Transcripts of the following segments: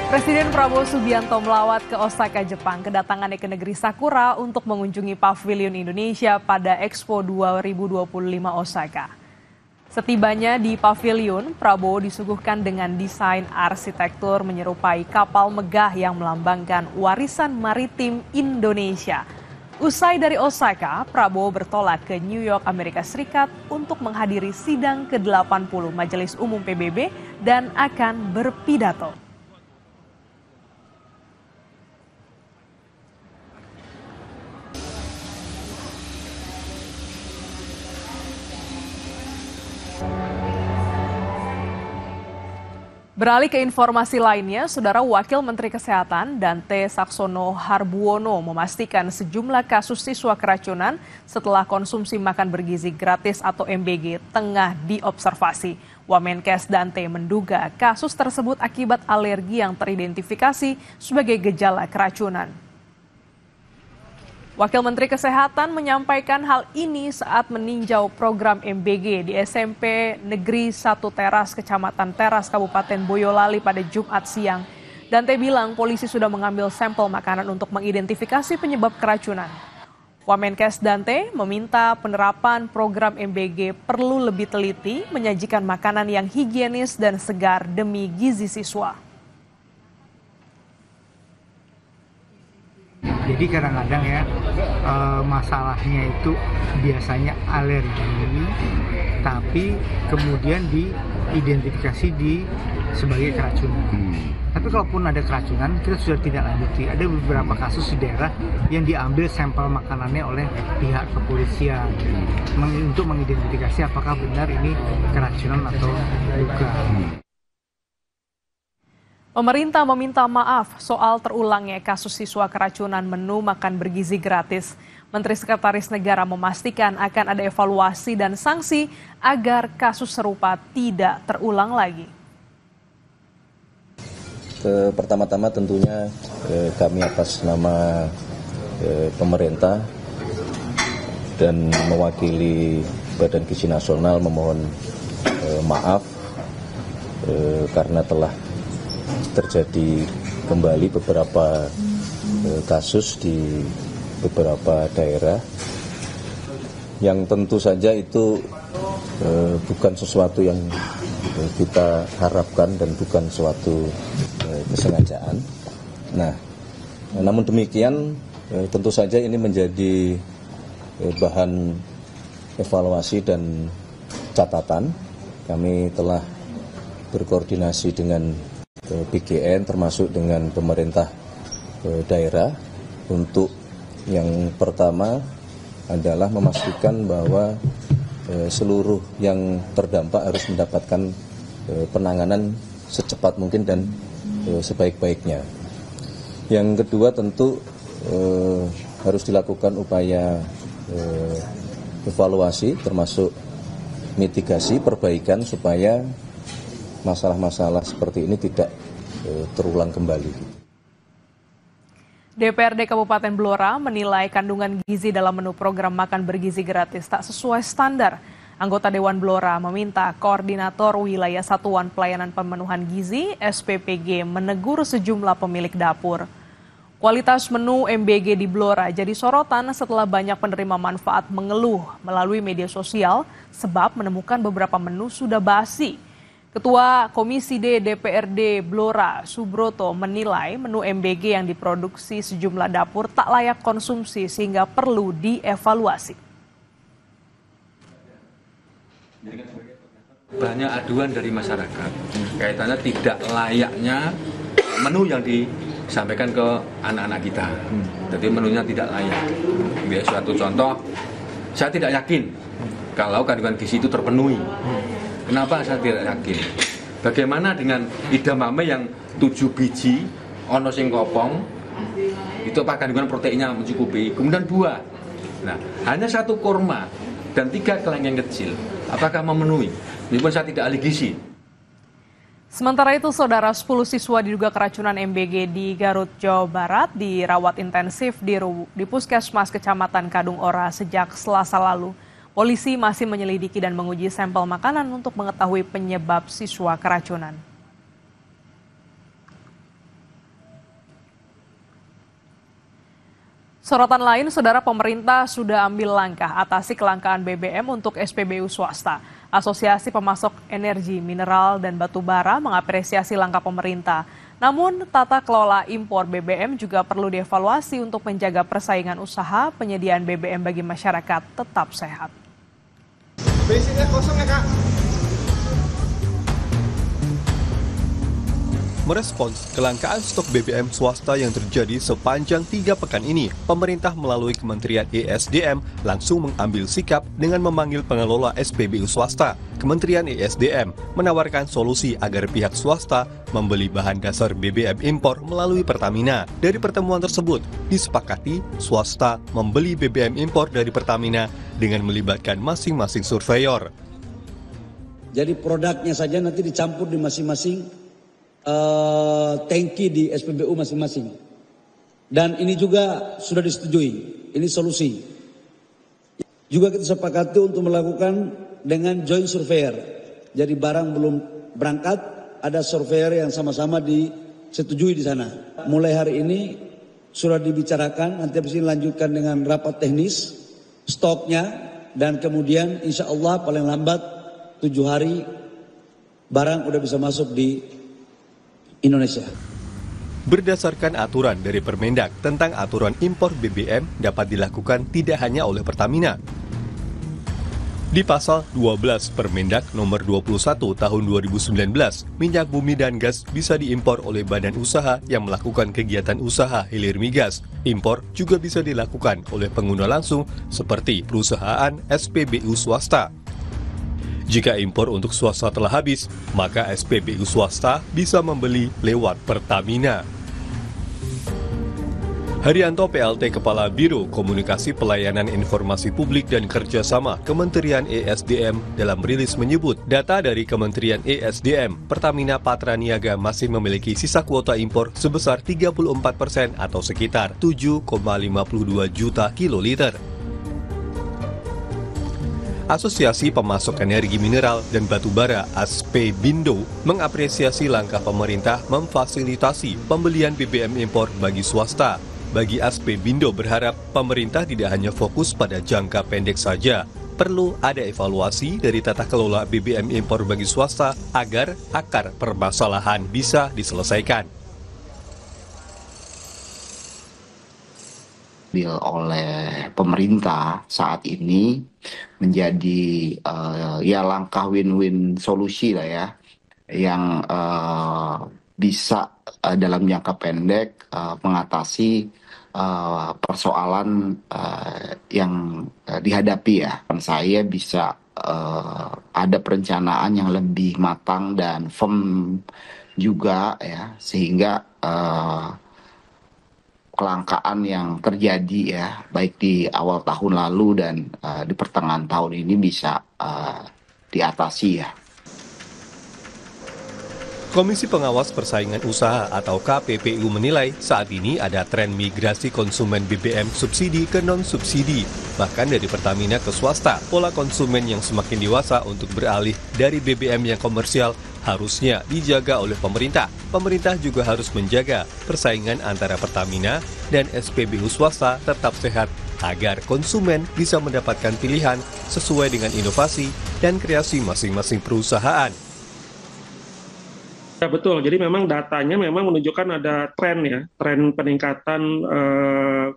Presiden Prabowo Subianto melawat ke Osaka, Jepang. Kedatangannya ke negeri Sakura untuk mengunjungi Pavilion Indonesia pada Expo 2025 Osaka. Setibanya di pavilion, Prabowo disuguhkan dengan desain arsitektur menyerupai kapal megah yang melambangkan warisan maritim Indonesia. Usai dari Osaka, Prabowo bertolak ke New York, Amerika Serikat untuk menghadiri sidang ke-80 Majelis Umum PBB dan akan berpidato. Beralih ke informasi lainnya, Saudara Wakil Menteri Kesehatan Dante Saxono Harbuono memastikan sejumlah kasus siswa keracunan setelah konsumsi makan bergizi gratis atau MBG tengah diobservasi. Wamenkes Dante menduga kasus tersebut akibat alergi yang teridentifikasi sebagai gejala keracunan. Wakil Menteri Kesehatan menyampaikan hal ini saat meninjau program MBG di SMP Negeri 1 Teras, Kecamatan Teras, Kabupaten Boyolali pada Jumat siang. Dante bilang polisi sudah mengambil sampel makanan untuk mengidentifikasi penyebab keracunan. Wamenkes Dante meminta penerapan program MBG perlu lebih teliti, menyajikan makanan yang higienis dan segar demi gizi siswa. Jadi kadang-kadang ya masalahnya itu biasanya alergi, tapi kemudian diidentifikasi sebagai keracunan. Tapi kalaupun ada keracunan, kita sudah tidak lanjuti. Ada beberapa kasus di daerah yang diambil sampel makanannya oleh pihak kepolisian untuk mengidentifikasi apakah benar ini keracunan atau bukan. Pemerintah meminta maaf soal terulangnya kasus siswa keracunan menu makan bergizi gratis. Menteri Sekretaris Negara memastikan akan ada evaluasi dan sanksi agar kasus serupa tidak terulang lagi. Pertama-tama tentunya kami atas nama pemerintah dan mewakili Badan Gizi Nasional memohon maaf karena telah terjadi kembali beberapa kasus di beberapa daerah yang tentu saja itu bukan sesuatu yang kita harapkan dan bukan suatu kesengajaan. Nah, namun demikian tentu saja ini menjadi bahan evaluasi dan catatan. Kami telah berkoordinasi dengan PGN termasuk dengan pemerintah daerah untuk yang pertama adalah memastikan bahwa seluruh yang terdampak harus mendapatkan penanganan secepat mungkin dan sebaik-baiknya. Yang kedua tentu harus dilakukan upaya evaluasi termasuk mitigasi perbaikan supaya masalah-masalah seperti ini tidak terulang kembali. DPRD Kabupaten Blora menilai kandungan gizi dalam menu program makan bergizi gratis tak sesuai standar. Anggota Dewan Blora meminta Koordinator Wilayah Satuan Pelayanan Pemenuhan Gizi (SPPG) menegur sejumlah pemilik dapur. Kualitas menu MBG di Blora jadi sorotan setelah banyak penerima manfaat mengeluh melalui media sosial sebab menemukan beberapa menu sudah basi. Ketua Komisi D DPRD Blora, Subroto, menilai menu MBG yang diproduksi sejumlah dapur tak layak konsumsi sehingga perlu dievaluasi. Banyak aduan dari masyarakat kaitannya tidak layaknya menu yang disampaikan ke anak-anak kita. Jadi menunya tidak layak. Suatu contoh, saya tidak yakin kalau kandungan gizi itu terpenuhi. Kenapa saya tidak yakin? Bagaimana dengan edamame yang 7 biji, ono sing kopong, itu apa kandungan proteinnya mencukupi? Kemudian buah. Nah, hanya 1 kurma dan 3 kelengkeng kecil. Apakah memenuhi? Meskipun saya tidak ahli gizi. Sementara itu, Saudara, 10 siswa diduga keracunan MBG di Garut, Jawa Barat dirawat intensif di Puskesmas Kecamatan Kadung Ora sejak Selasa lalu. Polisi masih menyelidiki dan menguji sampel makanan untuk mengetahui penyebab siswa keracunan. Sorotan lain, saudara, pemerintah sudah ambil langkah atasi kelangkaan BBM untuk SPBU swasta. Asosiasi Pemasok Energi, Mineral, dan Batu Bara mengapresiasi langkah pemerintah. Namun, tata kelola impor BBM juga perlu dievaluasi untuk menjaga persaingan usaha penyediaan BBM bagi masyarakat tetap sehat. Bensinnya kosong ya, Kak? Merespons kelangkaan stok BBM swasta yang terjadi sepanjang 3 pekan ini, pemerintah melalui Kementerian ESDM langsung mengambil sikap dengan memanggil pengelola SPBU swasta. Kementerian ESDM menawarkan solusi agar pihak swasta membeli bahan dasar BBM impor melalui Pertamina. Dari pertemuan tersebut, disepakati swasta membeli BBM impor dari Pertamina dengan melibatkan masing-masing surveyor. Jadi produknya saja nanti dicampur di masing-masing tangki di SPBU masing-masing. Dan ini juga sudah disetujui, ini solusi. Juga kita sepakati untuk melakukan dengan joint surveyor. Jadi barang belum berangkat, ada surveyor yang sama-sama disetujui di sana. Mulai hari ini sudah dibicarakan, nanti habis ini lanjutkan dengan rapat teknis, stoknya, dan kemudian insya Allah paling lambat 7 hari barang udah bisa masuk di Indonesia. Berdasarkan aturan dari Permendak tentang aturan impor BBM dapat dilakukan tidak hanya oleh Pertamina. Di pasal 12 Permendak nomor 21 tahun 2019, minyak bumi dan gas bisa diimpor oleh badan usaha yang melakukan kegiatan usaha hilir migas. Impor juga bisa dilakukan oleh pengguna langsung seperti perusahaan SPBU swasta. Jika impor untuk swasta telah habis, maka SPBU swasta bisa membeli lewat Pertamina. Haryanto PLT Kepala Biro Komunikasi Pelayanan Informasi Publik dan Kerjasama Kementerian ESDM dalam rilis menyebut data dari Kementerian ESDM, Pertamina Patraniaga masih memiliki sisa kuota impor sebesar 34% atau sekitar 7,52 juta kiloliter. Asosiasi Pemasok Energi Mineral dan Batu Bara (ASPBindo) mengapresiasi langkah pemerintah memfasilitasi pembelian BBM impor bagi swasta. Bagi ASPBindo berharap pemerintah tidak hanya fokus pada jangka pendek saja. Perlu ada evaluasi dari tata kelola BBM impor bagi swasta agar akar permasalahan bisa diselesaikan. Oleh pemerintah saat ini menjadi ya langkah win-win solusi lah ya, yang bisa dalam jangka pendek mengatasi persoalan yang dihadapi ya. Saya bisa ada perencanaan yang lebih matang dan firm juga ya, sehingga kelangkaan yang terjadi ya baik di awal tahun lalu dan di pertengahan tahun ini bisa diatasi ya. Komisi Pengawas Persaingan Usaha atau KPPU menilai saat ini ada tren migrasi konsumen BBM subsidi ke non-subsidi. Bahkan dari Pertamina ke swasta, pola konsumen yang semakin dewasa untuk beralih dari BBM yang komersial harusnya dijaga oleh pemerintah. Pemerintah juga harus menjaga persaingan antara Pertamina dan SPBU swasta tetap sehat agar konsumen bisa mendapatkan pilihan sesuai dengan inovasi dan kreasi masing-masing perusahaan. Ya betul, jadi memang datanya memang menunjukkan ada tren ya, tren peningkatan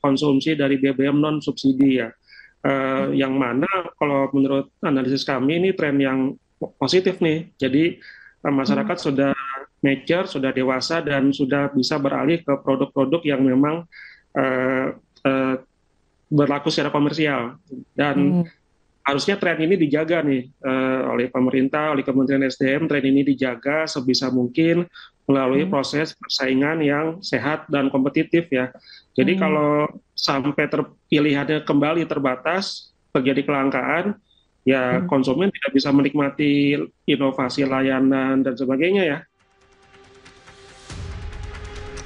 konsumsi dari BBM non-subsidi ya. Yang mana kalau menurut analisis kami ini tren yang positif nih, jadi masyarakat sudah mature, sudah dewasa, dan sudah bisa beralih ke produk-produk yang memang berlaku secara komersial. Dan harusnya tren ini dijaga nih oleh pemerintah, oleh Kementerian SDM, tren ini dijaga sebisa mungkin melalui proses persaingan yang sehat dan kompetitif ya. Jadi kalau sampai pilihannya kembali terbatas, terjadi kelangkaan, ya konsumen tidak bisa menikmati inovasi layanan dan sebagainya ya.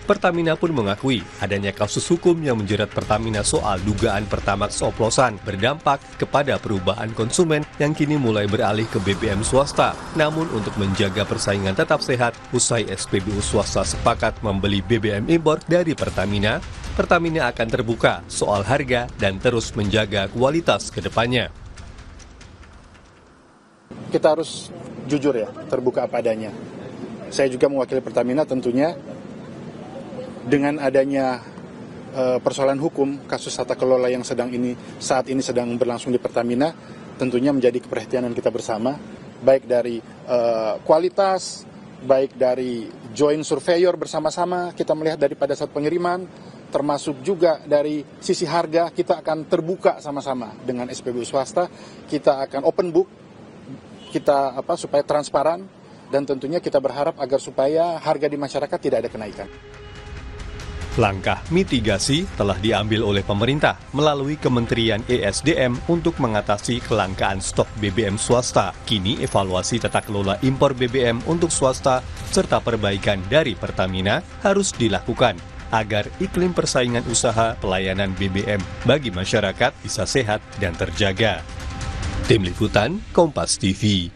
Pertamina pun mengakui adanya kasus hukum yang menjerat Pertamina soal dugaan Pertamax oplosan berdampak kepada perubahan konsumen yang kini mulai beralih ke BBM swasta. Namun untuk menjaga persaingan tetap sehat, usai SPBU swasta sepakat membeli BBM impor dari Pertamina, Pertamina akan terbuka soal harga dan terus menjaga kualitas ke depannya. Kita harus jujur ya, terbuka apa adanya. Saya juga mewakili Pertamina tentunya. Dengan adanya persoalan hukum, kasus tata kelola yang saat ini sedang berlangsung di Pertamina, tentunya menjadi keperhatian kita bersama, baik dari kualitas, baik dari joint surveyor bersama-sama, kita melihat dari pada saat pengiriman, termasuk juga dari sisi harga, kita akan terbuka sama-sama dengan SPBU swasta, kita akan open book, kita supaya transparan, dan tentunya kita berharap agar supaya harga di masyarakat tidak ada kenaikan. Langkah mitigasi telah diambil oleh pemerintah melalui Kementerian ESDM untuk mengatasi kelangkaan stok BBM swasta. Kini evaluasi tata kelola impor BBM untuk swasta serta perbaikan dari Pertamina harus dilakukan agar iklim persaingan usaha pelayanan BBM bagi masyarakat bisa sehat dan terjaga. Tim Liputan, Kompas TV.